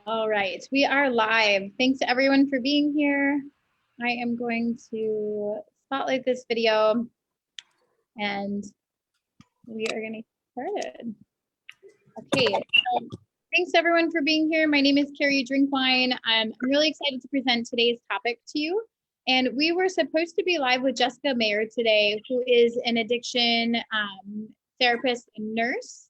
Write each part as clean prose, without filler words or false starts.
All right, we are live. Thanks to everyone for being here. I am going to spotlight this video and we are going to get started. Okay, so thanks everyone for being here. My name is Carrie Drinkwine. I'm really excited to present today's topic to you. And we were supposed to be live with Jessica Mayer today, who is an addiction therapist and nurse,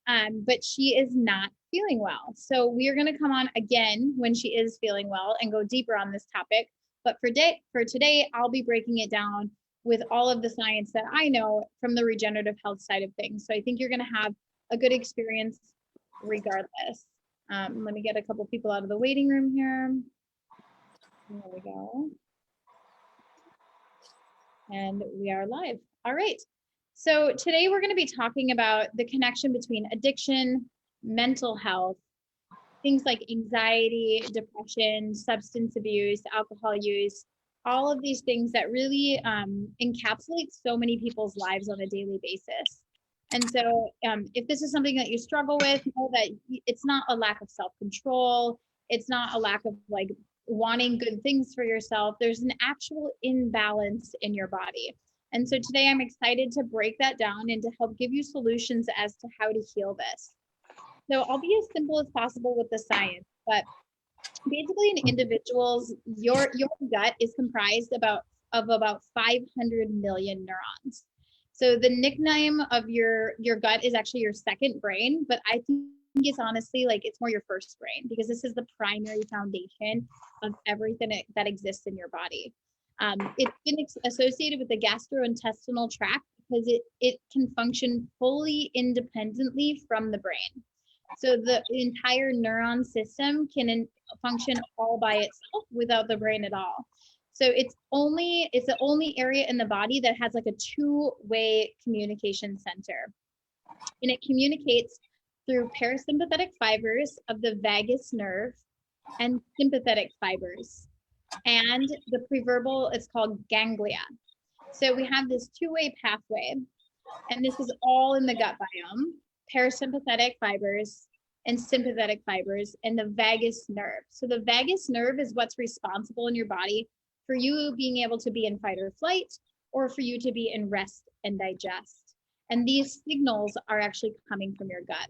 but she is not feeling well. So we are going to come on again when she is feeling well and go deeper on this topic. But for today, I'll be breaking it down with all of the science that I know from the regenerative health side of things. So I think you're going to have a good experience regardless. Let me get a couple people out of the waiting room here. There we go. And we are live. All right. So today we're going to be talking about the connection between addiction, mental health, things like anxiety, depression, substance abuse, alcohol use, all of these things that really encapsulate so many people's lives on a daily basis. And so if this is something that you struggle with, know that it's not a lack of self-control. It's not a lack of like wanting good things for yourself. There's an actual imbalance in your body. And so today I'm excited to break that down and to help give you solutions as to how to heal this. So I'll be as simple as possible with the science, but basically in individuals, your gut is comprised of about 500 million neurons. So the nickname of your gut is actually your second brain, but I think it's honestly like it's more your first brain because this is the primary foundation of everything that exists in your body. It's been associated with the gastrointestinal tract because it can function fully independently from the brain. So the entire neuron system can function all by itself without the brain at all. So it's the only area in the body that has like a two-way communication center. And it communicates through parasympathetic fibers of the vagus nerve and sympathetic fibers. And the preverbal is called ganglia. So we have this two-way pathway, and this is all in the gut biome, parasympathetic fibers and sympathetic fibers and the vagus nerve. So the vagus nerve is what's responsible in your body for you being able to be in fight or flight, or for you to be in rest and digest. And these signals are actually coming from your gut.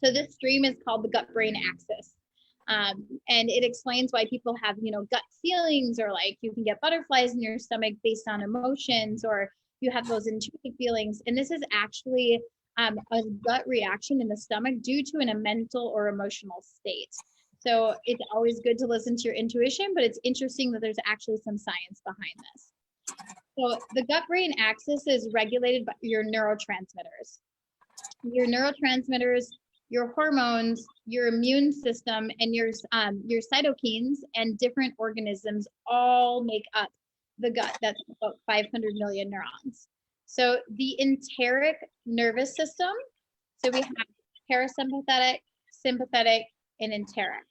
So this stream is called the gut-brain axis. And it explains why people have, gut feelings, or like you can get butterflies in your stomach based on emotions, or you have those intuitive feelings. And this is actually a gut reaction in the stomach due to a mental or emotional state. So it's always good to listen to your intuition, but it's interesting that there's actually some science behind this. So the gut-brain axis is regulated by your neurotransmitters. Your neurotransmitters, your hormones, your immune system, and your cytokines and different organisms all make up the gut. That's about 500 million neurons. So the enteric nervous system, so we have parasympathetic, sympathetic, and enteric.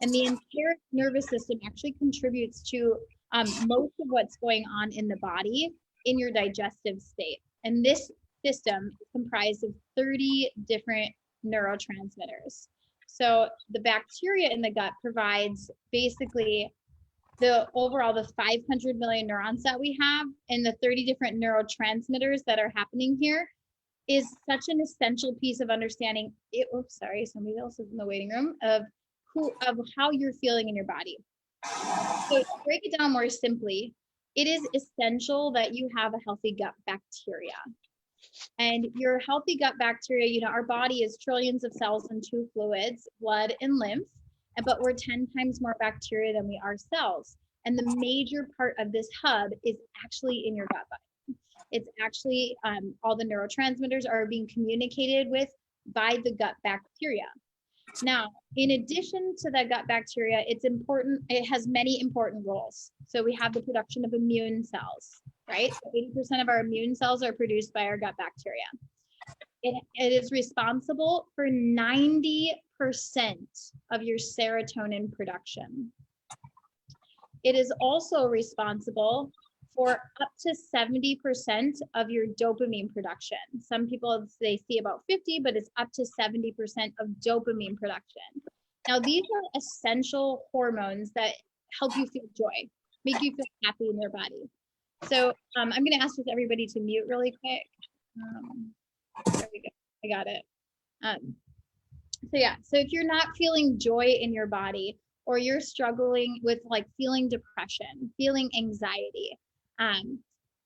And the enteric nervous system actually contributes to most of what's going on in the body in your digestive state. And this system is comprised of 30 different neurotransmitters. So the bacteria in the gut provides basically the 500 million neurons that we have and the 30 different neurotransmitters that are happening here is such an essential piece of understanding it. Oops, sorry, somebody else is in the waiting room of how you're feeling in your body. So to break it down more simply, it is essential that you have a healthy gut bacteria. And your healthy gut bacteria, our body is trillions of cells and two fluids, blood and lymph, but we're 10 times more bacteria than we are cells. And the major part of this hub is actually in your gut biome. It's actually all the neurotransmitters are being communicated with by the gut bacteria. Now, in addition to the gut bacteria, it has many important roles. So we have the production of immune cells, right? So 80% of our immune cells are produced by our gut bacteria. It is responsible for 90% of your serotonin production. It is also responsible for up to 70% of your dopamine production. Some people, they see about 50, but it's up to 70% of dopamine production. Now, these are essential hormones that help you feel joy, make you feel happy in your body. So I'm going to ask just everybody to mute really quick. There we go. I got it. So yeah, so if you're not feeling joy in your body, or you're struggling with like feeling depression, feeling anxiety,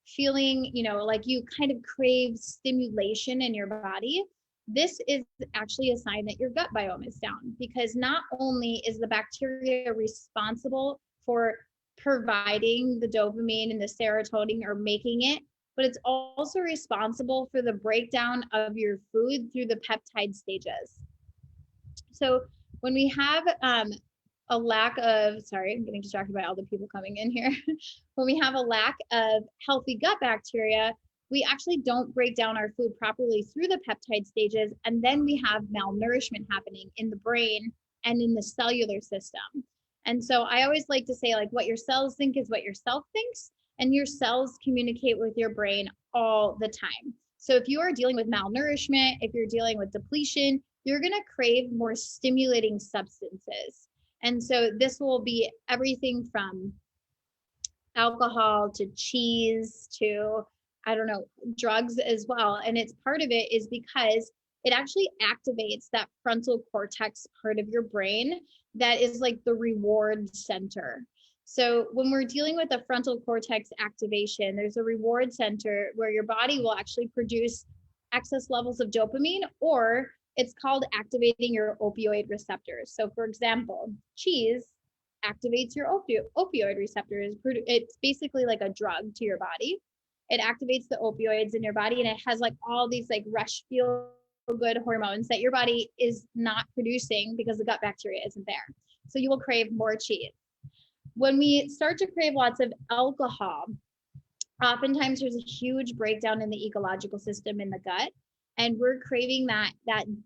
feeling, like you kind of crave stimulation in your body, this is actually a sign that your gut biome is down, because not only is the bacteria responsible for providing the dopamine and the serotonin or making it, but it's also responsible for the breakdown of your food through the peptide stages. So when we have a lack of, sorry, I'm getting distracted by all the people coming in here. When we have a lack of healthy gut bacteria, we actually don't break down our food properly through the peptide stages, and then we have malnourishment happening in the brain and in the cellular system. And so I always like to say, like, what your cells think is what your self thinks, and your cells communicate with your brain all the time. So if you are dealing with malnourishment, if you're dealing with depletion, you're going to crave more stimulating substances. And so this will be everything from alcohol to cheese to, I don't know, drugs as well. And it's part of it is because it actually activates that frontal cortex part of your brain that is like the reward center. So when we're dealing with the frontal cortex activation, there's a reward center where your body will actually produce excess levels of dopamine, or it's called activating your opioid receptors. So for example, cheese activates your opioid receptors. It's basically like a drug to your body. It activates the opioids in your body, and it has like all these like rush feel good hormones that your body is not producing because the gut bacteria isn't there. So you will crave more cheese. When we start to crave lots of alcohol, oftentimes there's a huge breakdown in the ecological system in the gut, and we're craving that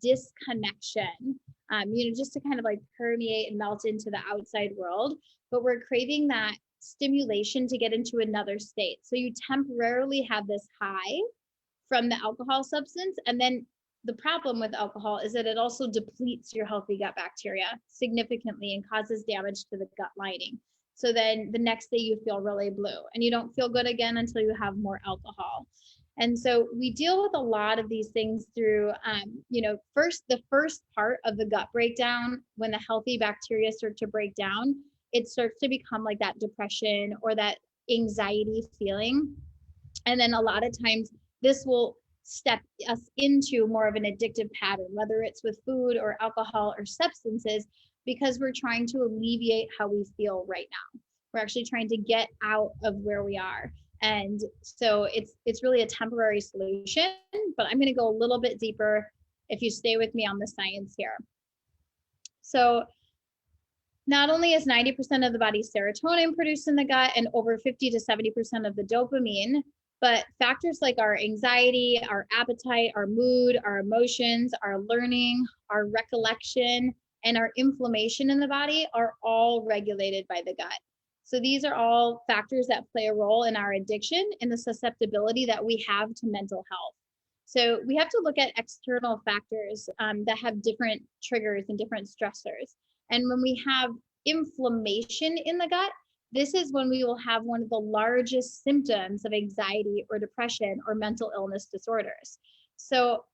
disconnection, just to kind of like permeate and melt into the outside world. But we're craving that stimulation to get into another state. So you temporarily have this high from the alcohol substance, and then the problem with alcohol is that it also depletes your healthy gut bacteria significantly and causes damage to the gut lining. So then the next day you feel really blue, and you don't feel good again until you have more alcohol. And so we deal with a lot of these things through, the first part of the gut breakdown. When the healthy bacteria start to break down, it starts to become like that depression or that anxiety feeling. And then a lot of times this will step us into more of an addictive pattern, whether it's with food or alcohol or substances, because we're trying to alleviate how we feel right now. We're actually trying to get out of where we are. And so it's really a temporary solution, but I'm going to go a little bit deeper if you stay with me on the science here. So not only is 90% of the body's serotonin produced in the gut and over 50 to 70% of the dopamine, but factors like our anxiety, our appetite, our mood, our emotions, our learning, our recollection, and our inflammation in the body are all regulated by the gut. So these are all factors that play a role in our addiction and the susceptibility that we have to mental health. So we have to look at external factors that have different triggers and different stressors. And when we have inflammation in the gut, this is when we will have one of the largest symptoms of anxiety or depression or mental illness disorders. So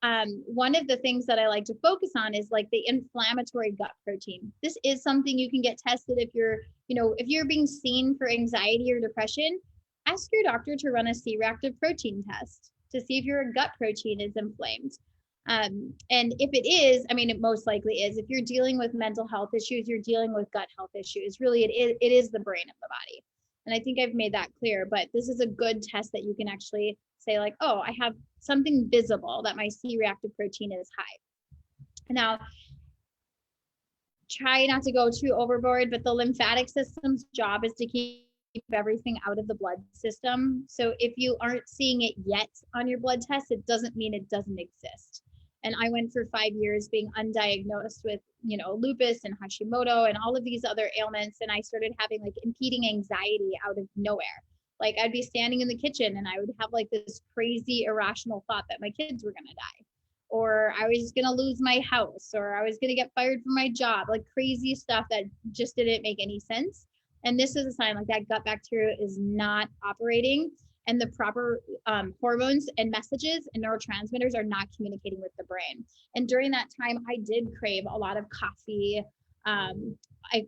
one of the things that I like to focus on is like the inflammatory gut protein. This is something you can get tested if you're being seen for anxiety or depression. Ask your doctor to run a C-reactive protein test to see if your gut protein is inflamed. And if it is, it most likely is. If you're dealing with mental health issues, you're dealing with gut health issues. Really, it is the brain of the body. And I think I've made that clear, but this is a good test that you can actually say like, oh, I have something visible that my C-reactive protein is high. Now, try not to go too overboard, but the lymphatic system's job is to keep everything out of the blood system. So if you aren't seeing it yet on your blood test, it doesn't mean it doesn't exist. And I went for 5 years being undiagnosed with, lupus and Hashimoto and all of these other ailments. And I started having like impeding anxiety out of nowhere. Like I'd be standing in the kitchen and I would have like this crazy irrational thought that my kids were going to die. or I was going to lose my house, or I was going to get fired from my job, like crazy stuff that just didn't make any sense. And this is a sign like that gut bacteria is not operating, and the proper hormones and messages and neurotransmitters are not communicating with the brain. And during that time, I did crave a lot of coffee. I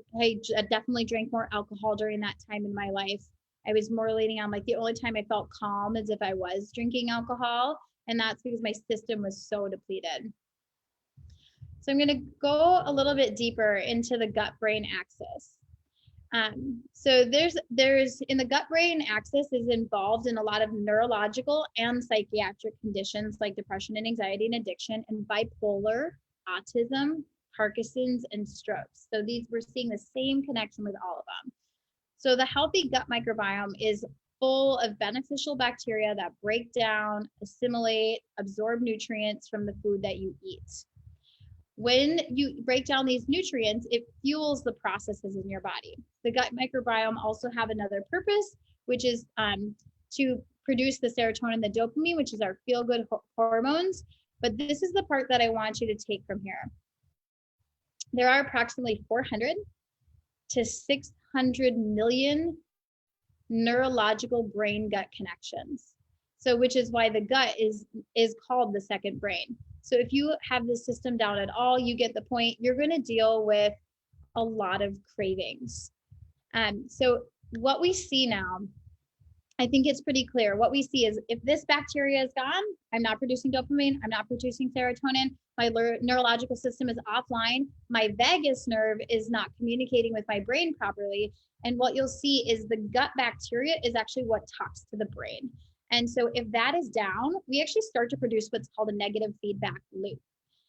definitely drank more alcohol during that time in my life. I was more leaning on like the only time I felt calm is if I was drinking alcohol. And that's because my system was so depleted. So I'm going to go a little bit deeper into the gut-brain axis. So there's in the gut-brain axis is involved in a lot of neurological and psychiatric conditions like depression and anxiety and addiction and bipolar, autism, Parkinson's, and strokes. So we're seeing the same connection with all of them. So the healthy gut microbiome is full of beneficial bacteria that break down, assimilate, absorb nutrients from the food that you eat. When you break down these nutrients, it fuels the processes in your body. The gut microbiome also have another purpose, which is to produce the serotonin and the dopamine, which is our feel-good hormones. But this is the part that I want you to take from here. There are approximately 400 to 600 million neurological brain-gut connections. So, which is why the gut is called the second brain. So if you have this system down at all, you get the point, you're going to deal with a lot of cravings. So what we see now, I think it's pretty clear. What we see is if this bacteria is gone, I'm not producing dopamine, I'm not producing serotonin, my neurological system is offline, my vagus nerve is not communicating with my brain properly. And what you'll see is the gut bacteria is actually what talks to the brain. And so if that is down, we actually start to produce what's called a negative feedback loop.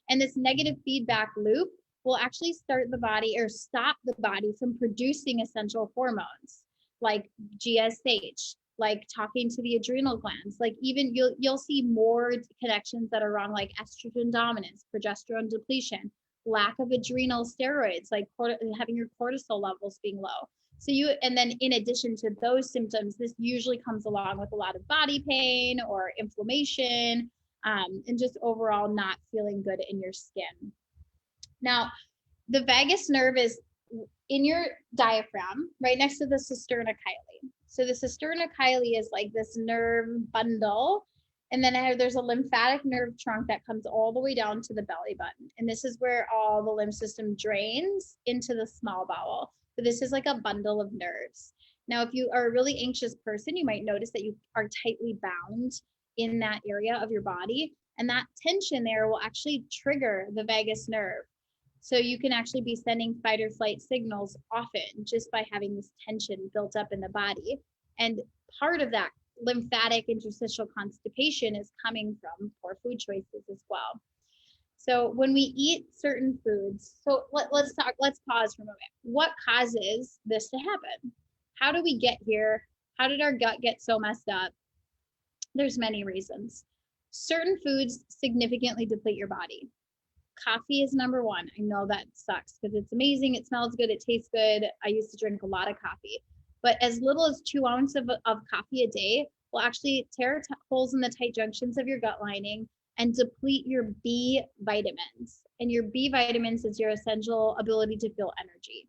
And this negative feedback loop will actually start the body or stop the body from producing essential hormones like GSH, like talking to the adrenal glands, like even you'll see more connections that are wrong, like estrogen dominance, progesterone depletion, lack of adrenal steroids, like having your cortisol levels being low. So and then in addition to those symptoms, this usually comes along with a lot of body pain or inflammation, and just overall not feeling good in your skin. Now, the vagus nerve is in your diaphragm, right next to the cisterna chyli. So the cisterna chyli is like this nerve bundle. And then there's a lymphatic nerve trunk that comes all the way down to the belly button. And this is where all the lymph system drains into the small bowel. So this is like a bundle of nerves. Now, if you are a really anxious person, you might notice that you are tightly bound in that area of your body. And that tension there will actually trigger the vagus nerve. So you can actually be sending fight or flight signals often just by having this tension built up in the body. And part of that lymphatic interstitial constipation is coming from poor food choices as well. So when we eat certain foods, so let's pause for a moment. What causes this to happen? How do we get here? How did our gut get so messed up? There's many reasons. Certain foods significantly deplete your body. Coffee is number one. I know that sucks because it's amazing. It smells good. It tastes good. I used to drink a lot of coffee, but as little as 2 ounces of coffee a day will actually tear holes in the tight junctions of your gut lining and deplete your B vitamins. And your B vitamins is your essential ability to feel energy.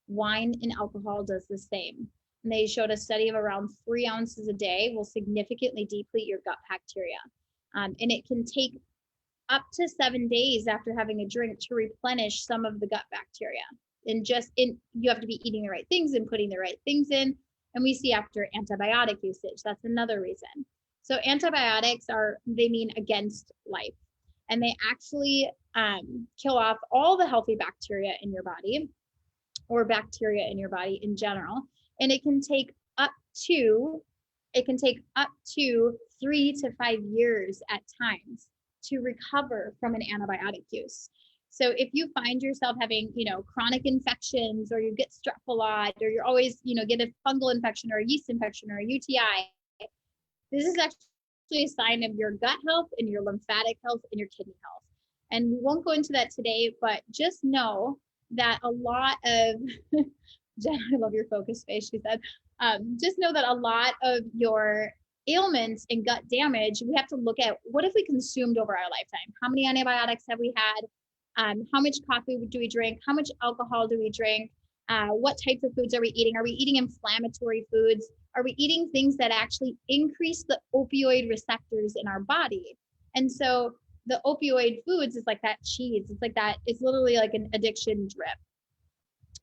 Wine and alcohol does the same. And they showed a study of around 3 ounces a day will significantly deplete your gut bacteria. And it can take up to 7 days after having a drink to replenish some of the gut bacteria. And you have to be eating the right things and putting the right things in. And we see after antibiotic usage, that's another reason. So antibiotics they mean against life. And they actually kill off all the healthy bacteria in your body or bacteria in your body in general. And it can take up to 3 to 5 years at times to recover from an antibiotic use. So if you find yourself having, chronic infections, or you get strep a lot, or you're always, get a fungal infection or a yeast infection or a UTI, this is actually a sign of your gut health and your lymphatic health and your kidney health. And we won't go into that today, but just know that a lot of, Jen, I love your focus face, she said, just know that a lot of your ailments and gut damage, we have to look at what if we consumed over our lifetime? How many antibiotics have we had? How much coffee do we drink? How much alcohol do we drink? What types of foods are we eating? Are we eating inflammatory foods? Are we eating things that actually increase the opioid receptors in our body? And so the opioid foods is like that cheese. It's like that. It's literally like an addiction drip.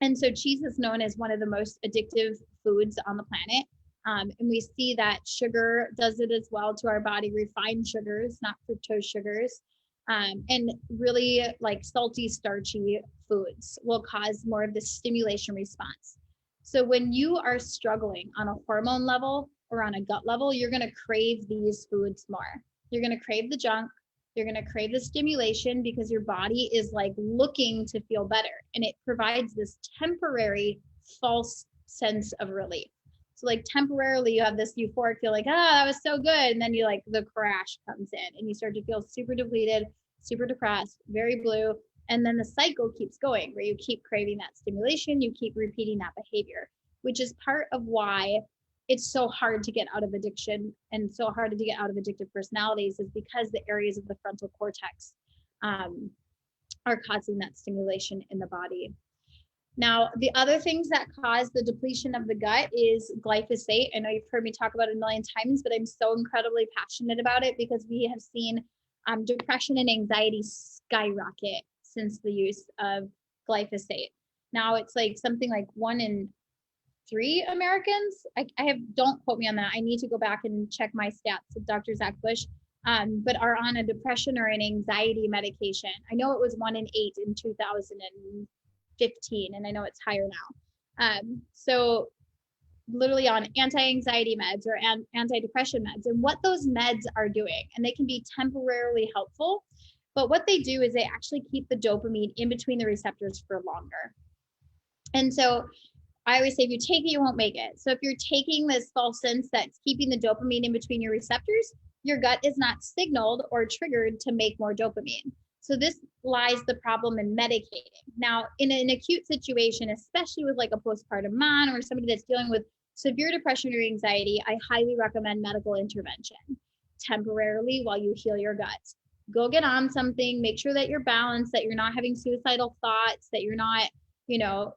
And so cheese is known as one of the most addictive foods on the planet. And we see that sugar does it as well to our body, refined sugars, not fructose sugars. And really like salty, starchy foods will cause more of the stimulation response. So when you are struggling on a hormone level or on a gut level, you're going to crave these foods more. You're going to crave the junk. You're going to crave the stimulation because your body is like looking to feel better. And it provides this temporary false sense of relief. So like temporarily you have this euphoric feel like, that was so good. And then you like the crash comes in and you start to feel super depleted, super depressed, very blue. And then the cycle keeps going where you keep craving that stimulation, you keep repeating that behavior, which is part of why it's so hard to get out of addiction and so hard to get out of addictive personalities is because the areas of the frontal cortex are causing that stimulation in the body. Now, the other things that cause the depletion of the gut is glyphosate. I know you've heard me talk about it a million times, but I'm so incredibly passionate about it because we have seen depression and anxiety skyrocket since the use of glyphosate. Now it's like something like 1 in 3 Americans. Don't quote me on that. I need to go back and check my stats with Dr. Zach Bush, but are on a depression or an anxiety medication. I know it was 1 in 8 in 2015, and I know it's higher now. So literally on anti-anxiety meds or antidepressant meds, and what those meds are doing, and they can be temporarily helpful, but what they do is they actually keep the dopamine in between the receptors for longer. And so I always say, if you take it, you won't make it. So if you're taking this false sense that's keeping the dopamine in between your receptors, your gut is not signaled or triggered to make more dopamine. So this lies the problem in medicating. Now, in an acute situation, especially with like a postpartum mom or somebody that's dealing with severe depression or anxiety, I highly recommend medical intervention temporarily while you heal your gut. Go get on something, make sure that you're balanced, that you're not having suicidal thoughts, that you're not in a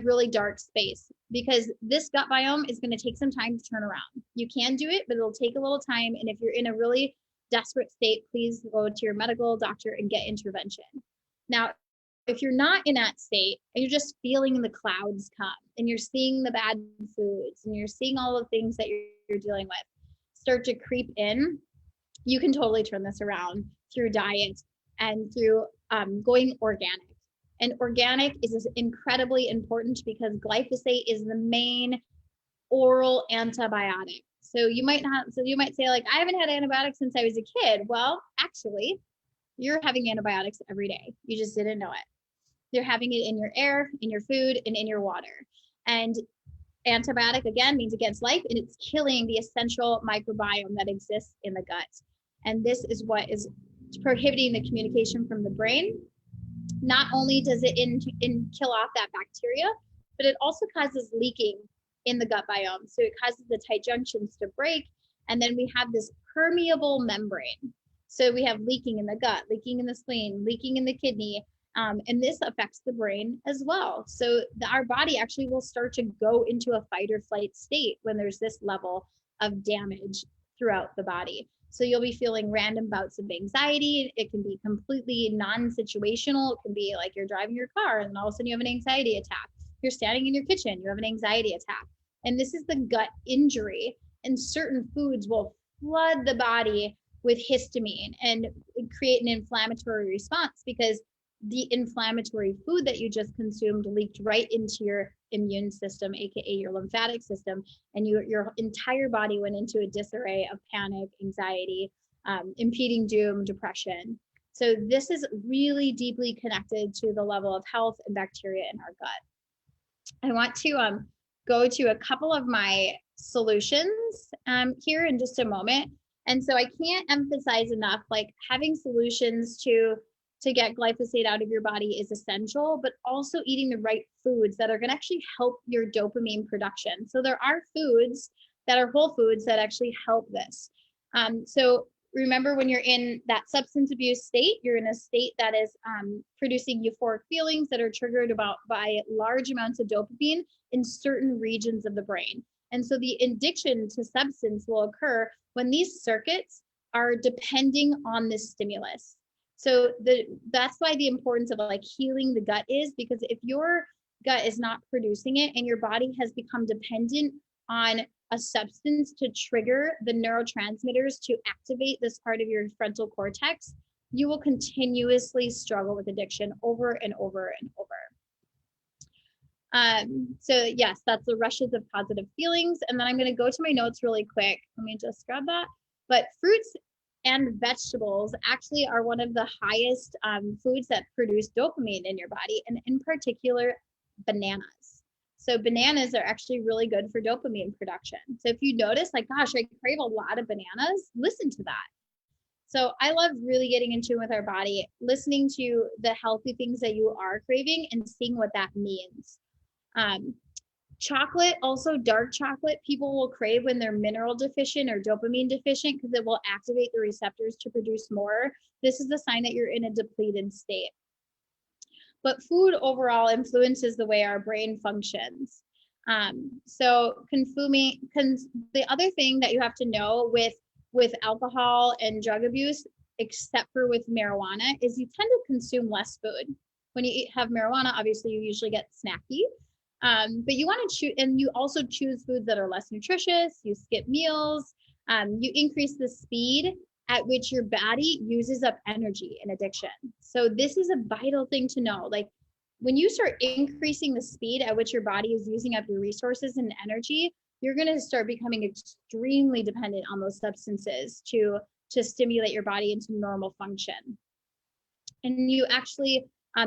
really dark space, because this gut biome is going to take some time to turn around. You can do it, but it'll take a little time. And if you're in a really desperate state, please go to your medical doctor and get intervention. Now, if you're not in that state and you're just feeling the clouds come and you're seeing the bad foods and you're seeing all the things that you're dealing with start to creep in, you can totally turn this around through diet and through going organic. And organic is incredibly important because glyphosate is the main oral antibiotic. So you might say like, I haven't had antibiotics since I was a kid. Well, actually, you're having antibiotics every day. You just didn't know it. You're having it in your air, in your food, and in your water. And antibiotic, again, means against life, and it's killing the essential microbiome that exists in the gut. And this is what is prohibiting the communication from the brain. Not only does it kill off that bacteria, but it also causes leaking in the gut biome. So it causes the tight junctions to break. And then we have this permeable membrane. So we have leaking in the gut, leaking in the spleen, leaking in the kidney. And this affects the brain as well. So our body actually will start to go into a fight or flight state when there's this level of damage throughout the body. So you'll be feeling random bouts of anxiety. It can be completely non-situational. It can be like you're driving your car and all of a sudden you have an anxiety attack. You're standing in your kitchen, you have an anxiety attack. And this is the gut injury. And certain foods will flood the body with histamine and create an inflammatory response because the inflammatory food that you just consumed leaked right into your immune system, aka your lymphatic system, and your entire body went into a disarray of panic, anxiety, impending doom, depression. So this is really deeply connected to the level of health and bacteria in our gut. I want to go to a couple of my solutions here in just a moment. And so I can't emphasize enough, like having solutions to get glyphosate out of your body is essential, but also eating the right foods that are going to actually help your dopamine production. So there are foods that are whole foods that actually help this. So remember, when you're in that substance abuse state, you're in a state that is producing euphoric feelings that are triggered by large amounts of dopamine in certain regions of the brain. And so the addiction to substance will occur when these circuits are depending on this stimulus. So that's why the importance of like healing the gut is, because if your gut is not producing it and your body has become dependent on a substance to trigger the neurotransmitters to activate this part of your frontal cortex, you will continuously struggle with addiction over and over and over. So yes, that's the rushes of positive feelings. And then I'm going to go to my notes really quick. Let me just grab that. But fruits and vegetables actually are one of the highest foods that produce dopamine in your body, and in particular, bananas. So bananas are actually really good for dopamine production. So if you notice, like, gosh, I crave a lot of bananas, listen to that. So I love really getting in tune with our body, listening to the healthy things that you are craving and seeing what that means. Chocolate, also dark chocolate, people will crave when they're mineral deficient or dopamine deficient because it will activate the receptors to produce more. This is a sign that you're in a depleted state. But food overall influences the way our brain functions. So the other thing that you have to know with alcohol and drug abuse, except for with marijuana, is you tend to consume less food. When you have marijuana, obviously you usually get snacky. But you want to choose, and you also choose foods that are less nutritious. You skip meals. You increase the speed at which your body uses up energy in addiction. So this is a vital thing to know. Like, when you start increasing the speed at which your body is using up your resources and energy, you're going to start becoming extremely dependent on those substances to stimulate your body into normal function. And you actually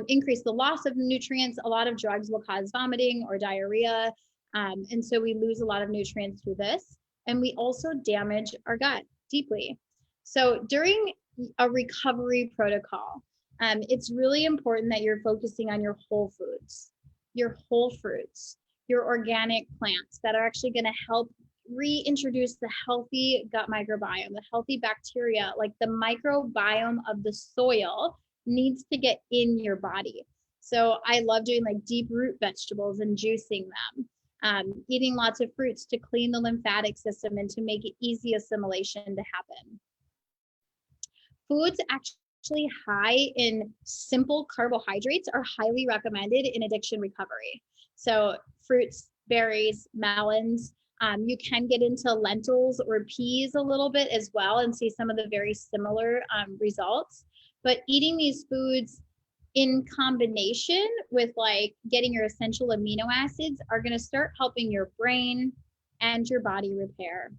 increase the loss of nutrients. A lot of drugs will cause vomiting or diarrhea. And so we lose a lot of nutrients through this. And we also damage our gut deeply. So during a recovery protocol, it's really important that you're focusing on your whole foods, your whole fruits, your organic plants that are actually going to help reintroduce the healthy gut microbiome, the healthy bacteria, like the microbiome of the soil needs to get in your body. So I love doing like deep root vegetables and juicing them, eating lots of fruits to clean the lymphatic system and to make it easy assimilation to happen. Foods actually high in simple carbohydrates are highly recommended in addiction recovery. So fruits, berries, melons. You can get into lentils or peas a little bit as well and see some of the very similar results. But eating these foods in combination with like getting your essential amino acids are going to start helping your brain and your body repair.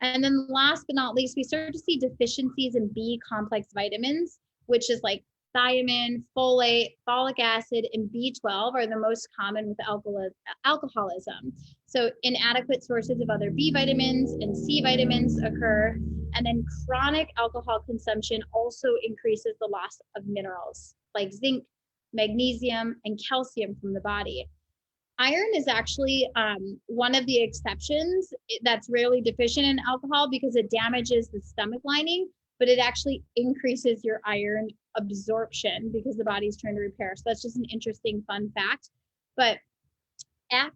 And then last but not least, we start to see deficiencies in B complex vitamins, which is like thiamine, folate, folic acid, and B12 are the most common with alcoholism. So inadequate sources of other B vitamins and C vitamins occur. And then chronic alcohol consumption also increases the loss of minerals like zinc, magnesium, and calcium from the body. Iron is actually one of the exceptions that's rarely deficient in alcohol because it damages the stomach lining, but it actually increases your iron absorption because the body's trying to repair. So that's just an interesting fun fact. But after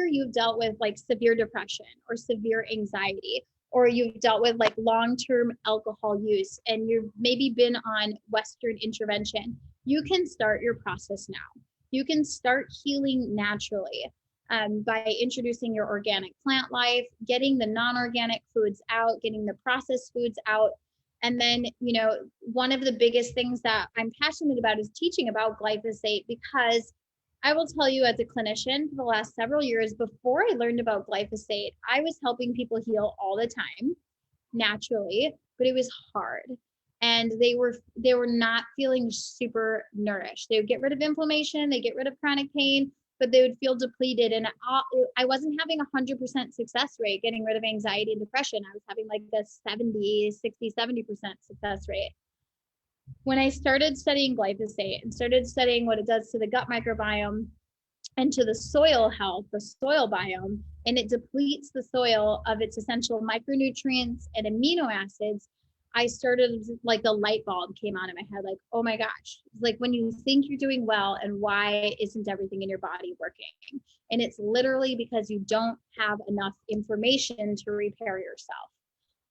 you've dealt with like severe depression or severe anxiety, or you've dealt with like long-term alcohol use and you've maybe been on Western intervention, you can start your process now. You can start healing naturally by introducing your organic plant life, getting the non-organic foods out, getting the processed foods out. And then, you know, one of the biggest things that I'm passionate about is teaching about glyphosate, because I will tell you, as a clinician for the last several years, before I learned about glyphosate, I was helping people heal all the time naturally, but it was hard. And they were not feeling super nourished. They would get rid of inflammation, they get rid of chronic pain, but they would feel depleted. And I wasn't having 100% success rate getting rid of anxiety and depression. I was having like a 70% success rate. When I started studying glyphosate and started studying what it does to the gut microbiome, and to the soil health, the soil biome, and it depletes the soil of its essential micronutrients and amino acids, I started, like, the light bulb came on in my head, like, oh my gosh, like when you think you're doing well, and why isn't everything in your body working? And it's literally because you don't have enough information to repair yourself.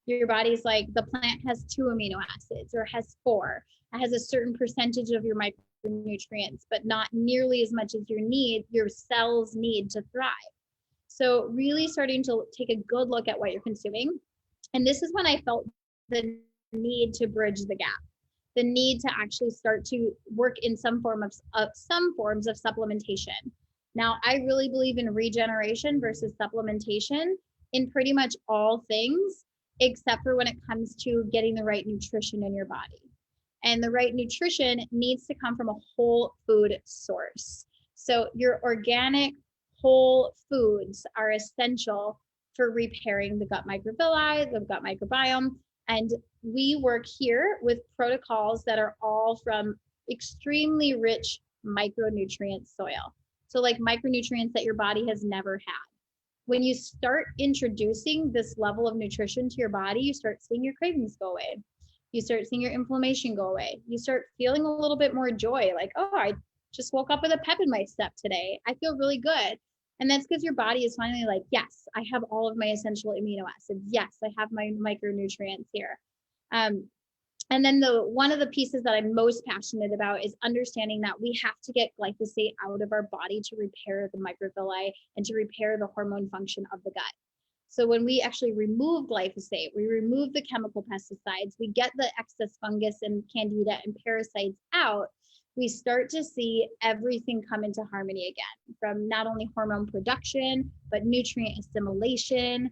Your body's like, the plant has 2 amino acids or has 4. It has a certain percentage of your micronutrients, but not nearly as much as your cells need to thrive. So really starting to take a good look at what you're consuming. And this is when I felt the need to bridge the gap, the need to actually start to work in some forms of supplementation. Now, I really believe in regeneration versus supplementation in pretty much all things, except for when it comes to getting the right nutrition in your body. And the right nutrition needs to come from a whole food source. So your organic whole foods are essential for repairing the gut microvilli, the gut microbiome. And we work here with protocols that are all from extremely rich micronutrient soil. So like micronutrients that your body has never had. When you start introducing this level of nutrition to your body, you start seeing your cravings go away. You start seeing your inflammation go away. You start feeling a little bit more joy, like, oh, I just woke up with a pep in my step today. I feel really good. And that's because your body is finally like, yes, I have all of my essential amino acids. Yes, I have my micronutrients here. And then one of the pieces that I'm most passionate about is understanding that we have to get glyphosate out of our body to repair the microvilli and to repair the hormone function of the gut. So when we actually remove glyphosate, we remove the chemical pesticides, we get the excess fungus and candida and parasites out, we start to see everything come into harmony again, from not only hormone production, but nutrient assimilation,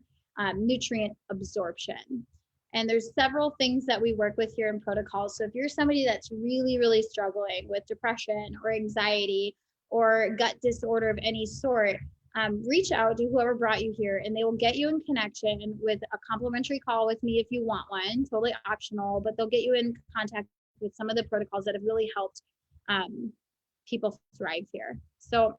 nutrient absorption. And there's several things that we work with here in protocols. So if you're somebody that's really, really struggling with depression or anxiety or gut disorder of any sort, reach out to whoever brought you here, and they will get you in connection with a complimentary call with me if you want one, totally optional, but they'll get you in contact with some of the protocols that have really helped people thrive here. So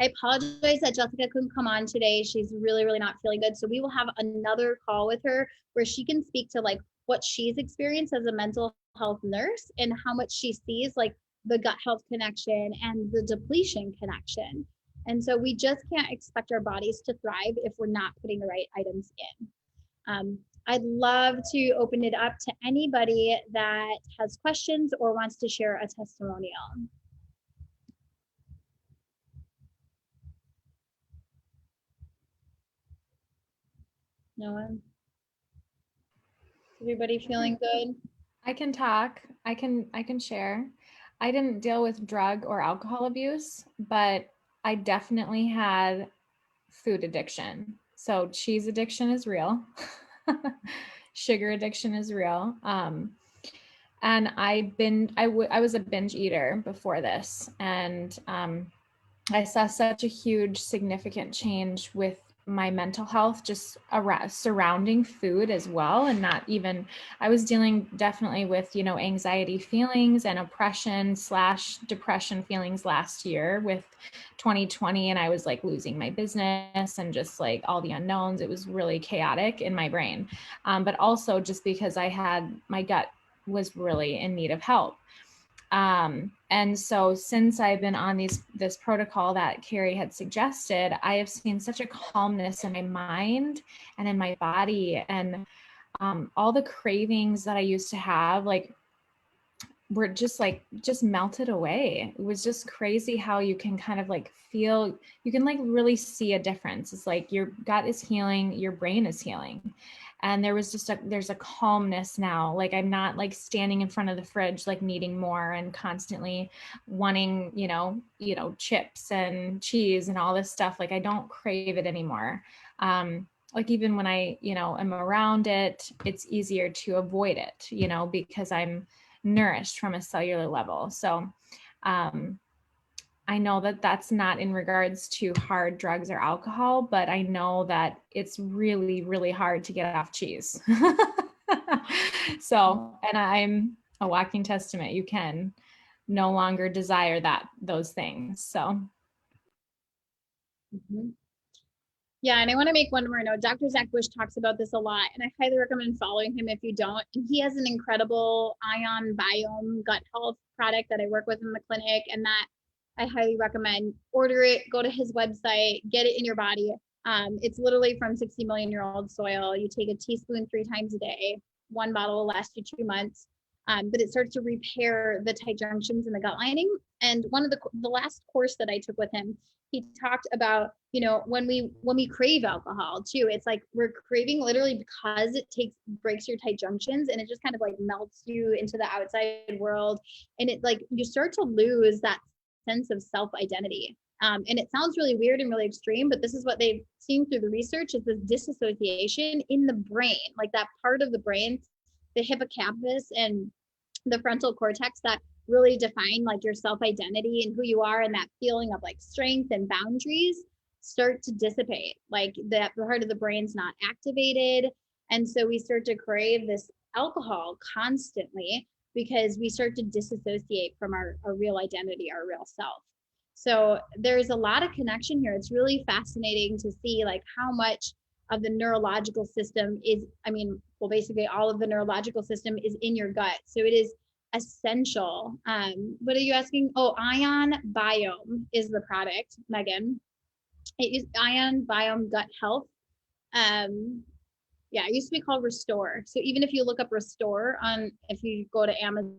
I apologize that Jessica couldn't come on today. She's really, really not feeling good. So we will have another call with her where she can speak to like what she's experienced as a mental health nurse and how much she sees like the gut health connection and the depletion connection. And so we just can't expect our bodies to thrive if we're not putting the right items in. I'd love to open it up to anybody that has questions or wants to share a testimonial. No one? Everybody feeling good? I can talk. I can share. I didn't deal with drug or alcohol abuse, but I definitely had food addiction. So cheese addiction is real. Sugar addiction is real. And I was a binge eater before this, and I saw such a huge, significant change with my mental health, just around surrounding food as well. And not even, I was dealing definitely with, anxiety feelings and oppression/depression feelings last year with 2020. And I was like losing my business and just like all the unknowns. It was really chaotic in my brain. But also just because my gut was really in need of help. And so since I've been on this protocol that Carrie had suggested, I have seen such a calmness in my mind and in my body, and all the cravings that I used to have, like, were just melted away. It was just crazy how you can kind of like feel, you can like really see a difference. It's like your gut is healing, your brain is healing. And there's a calmness now. Like I'm not like standing in front of the fridge, like needing more and constantly wanting, chips and cheese and all this stuff. Like I don't crave it anymore. Like even when I, am around it, it's easier to avoid it, because I'm nourished from a cellular level. So, I know that that's not in regards to hard drugs or alcohol, but I know that it's really, really hard to get off cheese. So, and I'm a walking testament. You can no longer desire those things. So Mhm. Yeah, and I want to make one more note. Dr. Zach Bush talks about this a lot, and I highly recommend following him if you don't. And he has an incredible ion biome gut health product that I work with in the clinic, and that I highly recommend. Order it, go to his website, get it in your body. It's literally from 60 million year old soil. You take a teaspoon 3 times a day. One bottle will last you 2 months, but it starts to repair the tight junctions in the gut lining. And one of the last course that I took with him, he talked about, when we crave alcohol too, it's like we're craving literally because it breaks your tight junctions, and it just kind of like melts you into the outside world, and it like you start to lose that sense of self identity. And it sounds really weird and really extreme, but this is what they've seen through the research, is this disassociation in the brain, like that part of the brain, the hippocampus and the frontal cortex, that really define like your self identity and who you are, and that feeling of like strength and boundaries start to dissipate. Like that part of the brain's not activated, and so we start to crave this alcohol constantly because we start to disassociate from our real identity, our real self. So there's a lot of connection here. It's really fascinating to see like how much of the neurological system is, well, basically all of the neurological system is in your gut. So it is essential. What are you asking? Oh, Ion Biome is the product, Megan. It is Ion Biome Gut Health. Yeah, it used to be called Restore. So even if you look up Restore if you go to Amazon,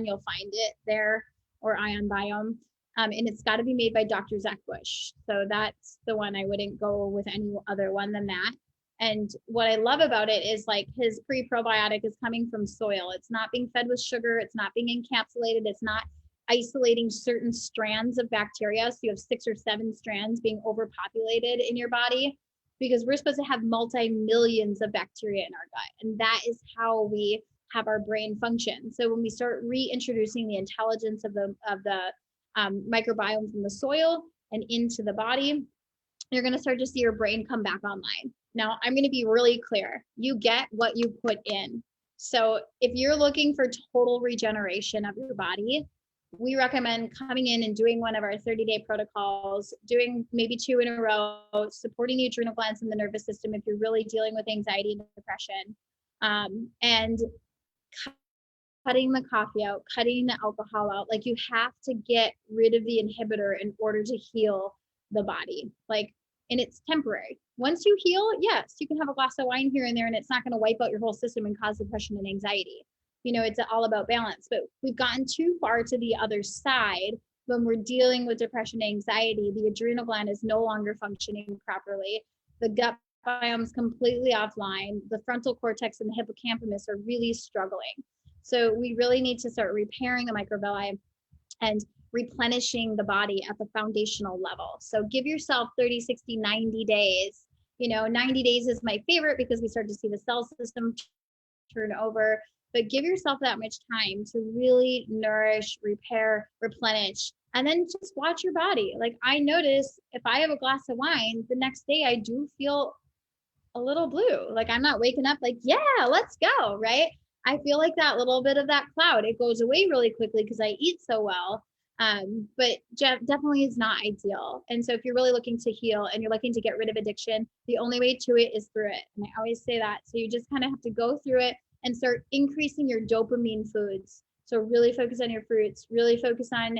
you'll find it there, or Ion Biome. And it's got to be made by Dr. Zach Bush. So that's the one. I wouldn't go with any other one than that. And what I love about it is like his pre-probiotic is coming from soil. It's not being fed with sugar. It's not being encapsulated. It's not isolating certain strands of bacteria. So you have 6 or 7 strands being overpopulated in your body, because we're supposed to have multi-millions of bacteria in our gut. And that is how we have our brain function. So when we start reintroducing the intelligence of the microbiome from the soil and into the body, you're going to start to see your brain come back online. Now, I'm going to be really clear. You get what you put in. So if you're looking for total regeneration of your body, we recommend coming in and doing one of our 30-day protocols, doing maybe 2 in a row, supporting the adrenal glands and the nervous system if you're really dealing with anxiety and depression, and cutting the coffee out, cutting the alcohol out. Like you have to get rid of the inhibitor in order to heal the body. Like, and it's temporary. Once you heal, yes, you can have a glass of wine here and there, and it's not going to wipe out your whole system and cause depression and anxiety. It's all about balance. But we've gotten too far to the other side when we're dealing with depression and anxiety. The adrenal gland is no longer functioning properly. The gut biome is completely offline. The frontal cortex and the hippocampus are really struggling. So we really need to start repairing the microvilli and replenishing the body at the foundational level. So give yourself 30, 60, 90 days. 90 days is my favorite because we start to see the cell system turn over, but give yourself that much time to really nourish, repair, replenish, and then just watch your body. Like I notice if I have a glass of wine, the next day I do feel a little blue. Like I'm not waking up like, yeah, let's go, right? I feel like that little bit of that cloud, it goes away really quickly because I eat so well. But definitely is not ideal. And so if you're really looking to heal and you're looking to get rid of addiction, the only way to it is through it. And I always say that. So you just kind of have to go through it and start increasing your dopamine foods. So really focus on your fruits, really focus on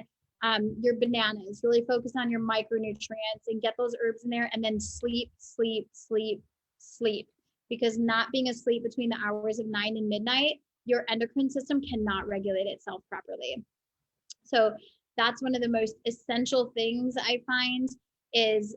your bananas, really focus on your micronutrients and get those herbs in there, and then sleep, sleep, sleep, sleep. Because not being asleep between the hours of 9 and midnight, your endocrine system cannot regulate itself properly. So that's one of the most essential things I find is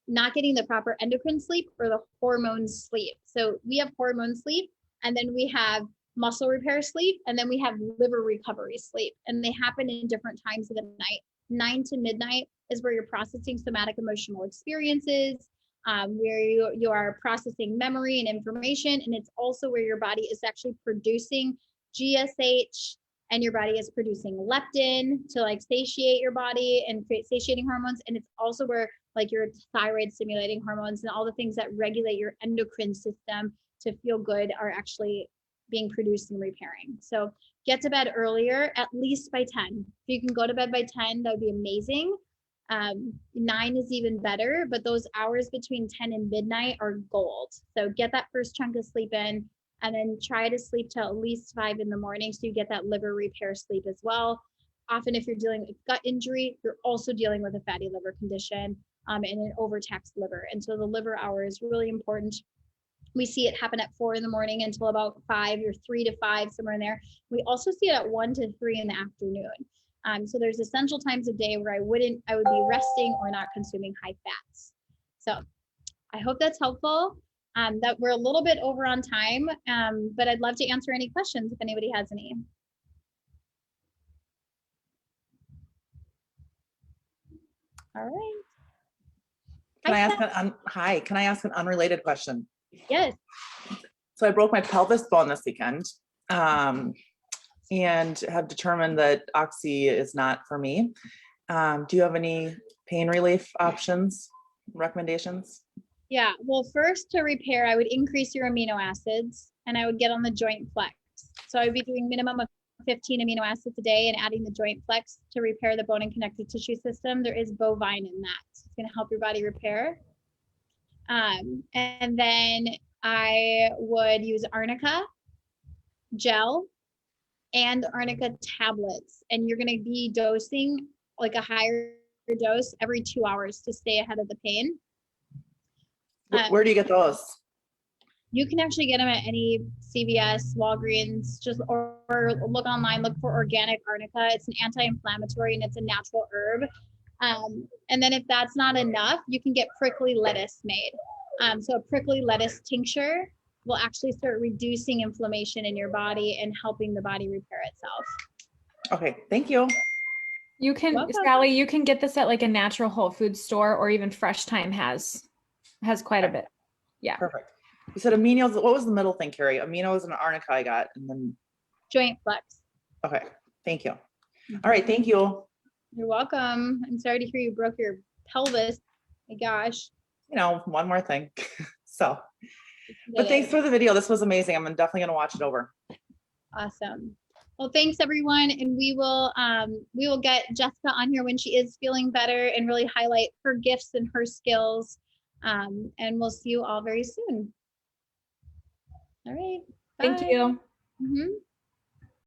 not getting the proper endocrine sleep or the hormone sleep. So we have hormone sleep, and then we have muscle repair sleep, and then we have liver recovery sleep. And they happen in different times of the night. 9 to midnight is where you're processing somatic emotional experiences, where you are processing memory and information. And it's also where your body is actually producing GSH, and your body is producing leptin to like satiate your body and create satiating hormones. And it's also where like your thyroid stimulating hormones and all the things that regulate your endocrine system to feel good are actually being produced and repairing. So get to bed earlier, at least by 10. If you can go to bed by 10, that would be amazing. 9 is even better, but those hours between 10 and midnight are gold. So get that first chunk of sleep in, and then try to sleep till at least 5 in the morning so you get that liver repair sleep as well. Often if you're dealing with gut injury, you're also dealing with a fatty liver condition and an overtaxed liver. And so the liver hour is really important. We see it happen at 4 in the morning until about 5 or 3 to 5, somewhere in there. We also see it at 1 to 3 in the afternoon. So there's essential times of day where I would be resting or not consuming high fats. So I hope that's helpful. That we're a little bit over on time, but I'd love to answer any questions if anybody has any. All right. Hi, can I ask an unrelated question? Yes. So I broke my pelvis bone this weekend, and have determined that Oxy is not for me. Do you have any pain relief options, recommendations? Yeah, well, first to repair, I would increase your amino acids and I would get on the joint flex. So I would be doing minimum of 15 amino acids a day and adding the joint flex to repair the bone and connective tissue system. There is bovine in that. So it's going to help your body repair. And then I would use arnica gel and arnica tablets. And you're going to be dosing like a higher dose every 2 hours to stay ahead of the pain. Where do you get those? You can actually get them at any CVS, Walgreens, or look online, look for organic arnica. It's an anti-inflammatory and it's a natural herb. And then if that's not enough, you can get prickly lettuce made. So a prickly lettuce tincture will actually start reducing inflammation in your body and helping the body repair itself. Okay, thank you. You can, Sally, you can get this at like a natural whole food store, or even Fresh Time has quite a bit. Yeah. Perfect. You said aminos. What was the middle thing, Carrie? Aminos and arnica I got, and then joint flex. Okay, thank you. All right, thank you. You're welcome. I'm sorry to hear you broke your pelvis. My gosh. You know, one more thing. So, but thanks for the video. This was amazing. I'm definitely going to watch it over. Awesome. Well, thanks everyone. And we will get Jessica on here when she is feeling better and really highlight her gifts and her skills. And we'll see you all very soon. All right. Bye. Thank you. Mm-hmm.